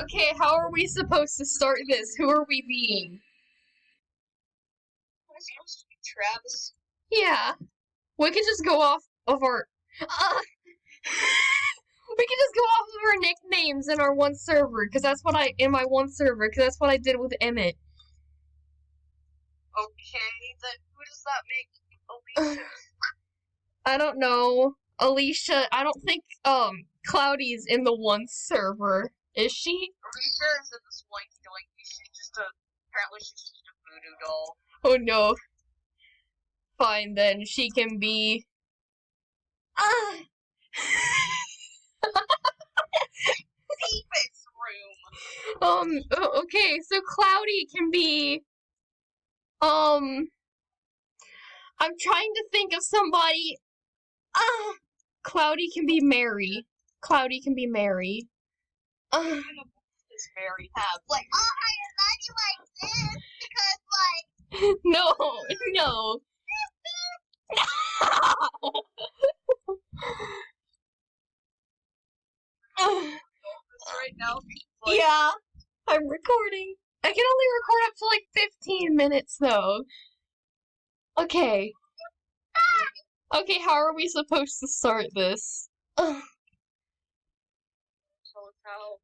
Okay, how are we supposed to start this? Who are we being? Travis. Yeah. We could just go off of our... we could just go off of our nicknames in our one server, because that's what I... In my one server, because that's what I did with Emmett. Okay, then who does that make Alicia? I don't know. Alicia, I don't think, Cloudy's in the one server. Is she? Alicia is in this one, like, she's just a... Apparently she's just a voodoo doll. Oh no. Fine then, she can be... Safest room! Okay, so Cloudy can be... I'm trying to think of somebody... Cloudy can be Mary. Cloudy can be Mary. What does Mary have? Like, oh, I like this, because, like... No, no. Right now, like, Yeah, I'm recording. I can only record up to like 15 minutes though. Okay. Okay, how are we supposed to start this? so how...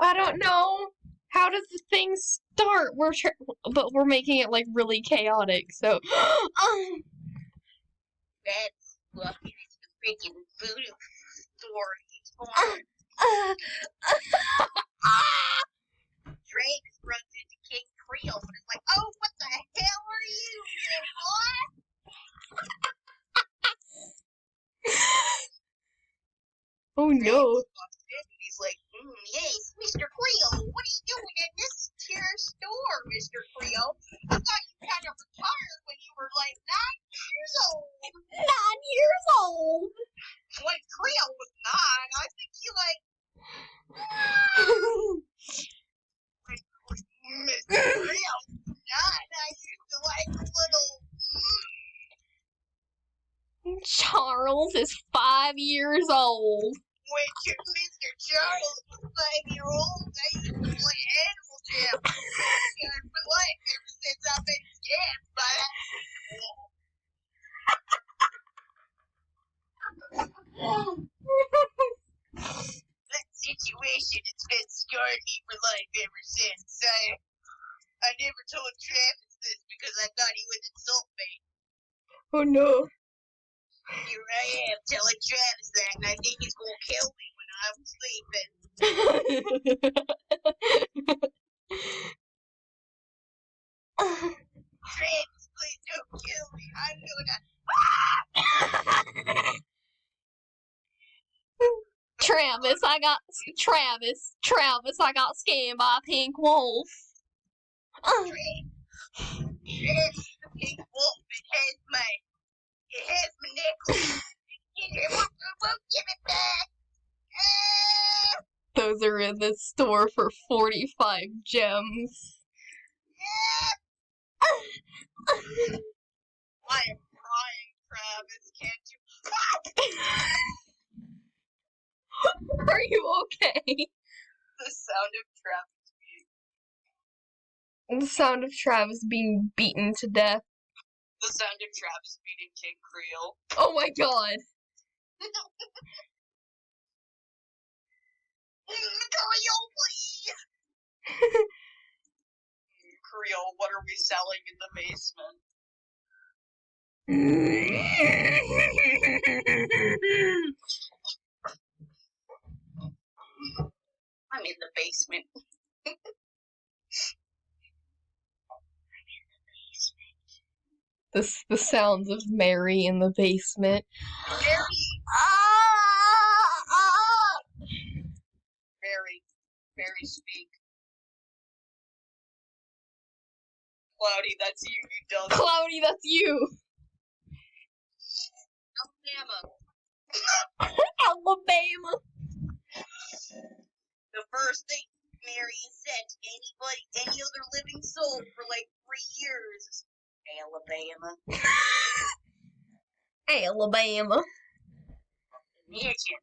I don't know. How does the thing start? But we're making it like really chaotic. So, That's lucky it's the freaking voodoo store. Drax runs into King Creole and is like, oh, what the hell are you, little boy? oh no. He's like, yes, Mr. Creole, what are you doing in this here store, Mr. Creole? I thought you kind of retired when you were like 9 years old. 9 years old. When Creole was 9, I think he like... Mr. Creole was 9, I used to like little... Charles is 5 years old. When Mr. Charles was 5-year-old, I used to play Animal Jam. And for life ever since I've been scammed by that that situation has been scarring me for life ever since. I never told Travis this because I thought he would insult me. Oh no. Here I am telling Travis that, and I think he's gonna kill me when I'm sleeping. Travis, please don't kill me. I'm gonna... Travis, I got scammed by a pink wolf. Travis, the pink wolf, it has my necklace. It won't give it back. Those are in the store for 45 gems. I am crying, Travis. Can't you? Are you okay? The sound of Travis The sound of Travis being beaten to death. The sound of Travis beating King Creole. Oh my god. Creole, please. Creole, what are we selling in the basement? I'm in the basement. The sounds of Mary in the basement. Mary! Mary, speak. Cloudy, that's you, you dumb. Cloudy, that's you! Alabama. Alabama! The first thing Mary said to any other living soul for like 3 years. Alabama. Alabama. Imagine.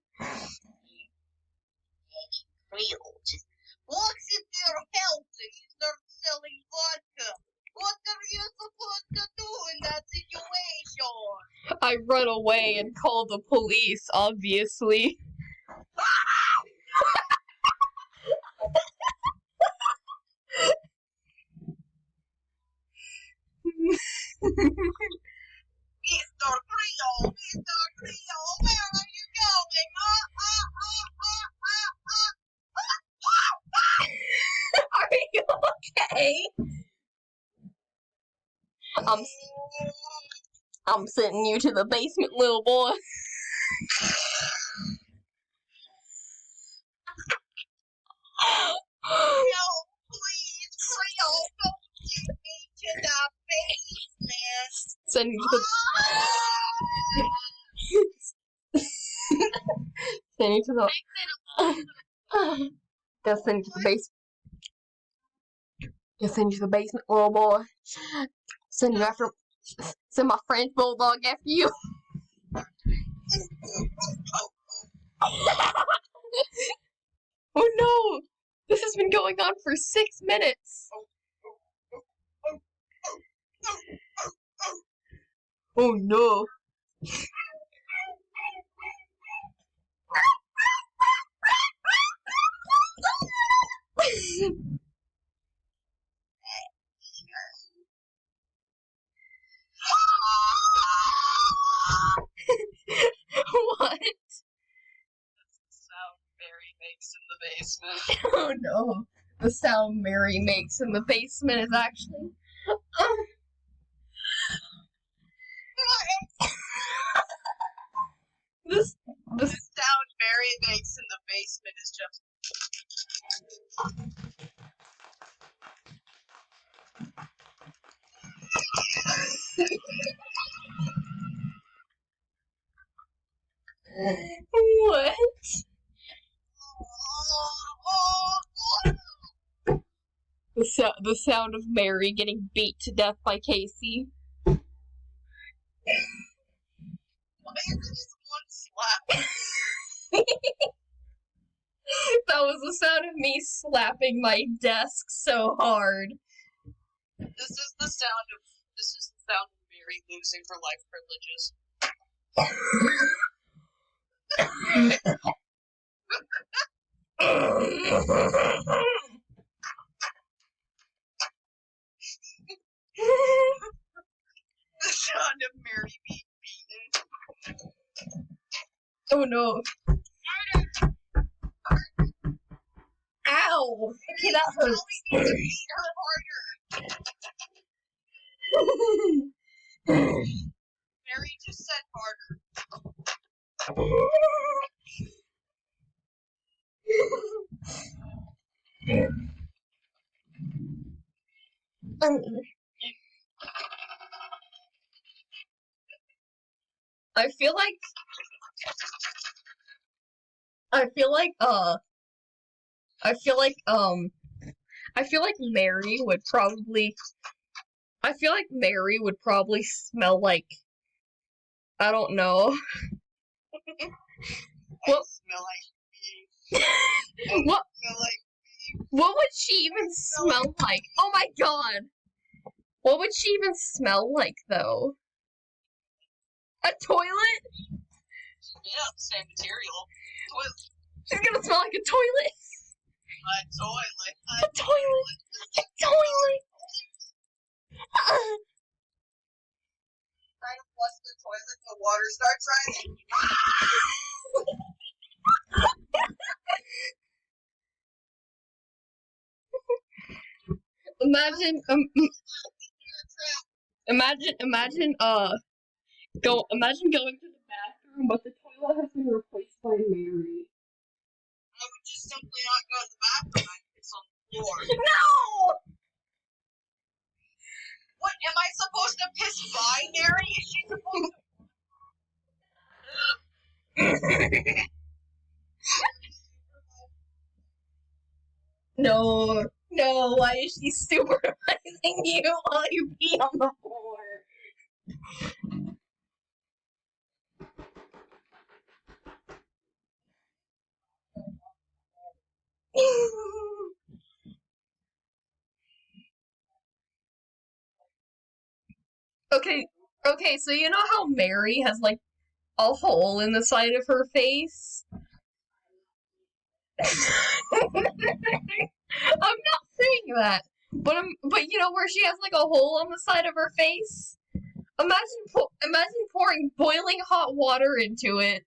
Creole just walks I run away and call the police, obviously. Mr. Creole, where are you going? Are you okay? I'm sending you to the basement, little boy. No, please, Creole, don't take me to the basement. Send you to the send you to the Gonna send you to the basement. Gonna send you to the basement, little boy. Send you after. Send my French bulldog after you. Oh no! This has been going on for 6 minutes. Oh no. What? Sound Mary makes in the basement. Oh no. The sound Mary makes in the basement is actually. This The sound Mary makes in the basement is just. What? The sound of Mary getting beat to death by Casey. Why is it just one slap? That was the sound of me slapping my desk so hard. This is the sound of Mary losing her life privileges. The sound of Mary being beaten. Oh no. Ow! Okay, that Now hurts. we need to beat her harder. Mary just said harder. I feel like Mary would probably smell like, I don't know. I smell like beef. What Smell like what would she even smell like? Oh my god. What would she even smell like though? A toilet? yeah, same material. Toilet. She's gonna smell like a toilet. A toilet. A toilet. A toilet. Try to flush the toilet and the water starts rising. Imagine going to the bathroom, but the toilet has been replaced by Mary. I would just simply not go to the bathroom. I'd piss on the floor. No! What, am I supposed to piss by Mary? Is she supposed to? No, why is she supervising you while you pee on the floor? Okay, Okay, so you know how Mary has like a hole in the side of her face? I'm not saying that, but you know where she has like a hole on the side of her face? Imagine pouring boiling hot water into it.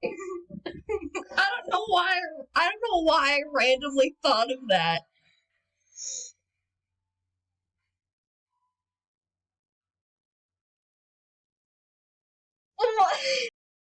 I don't know why I randomly thought of that. What?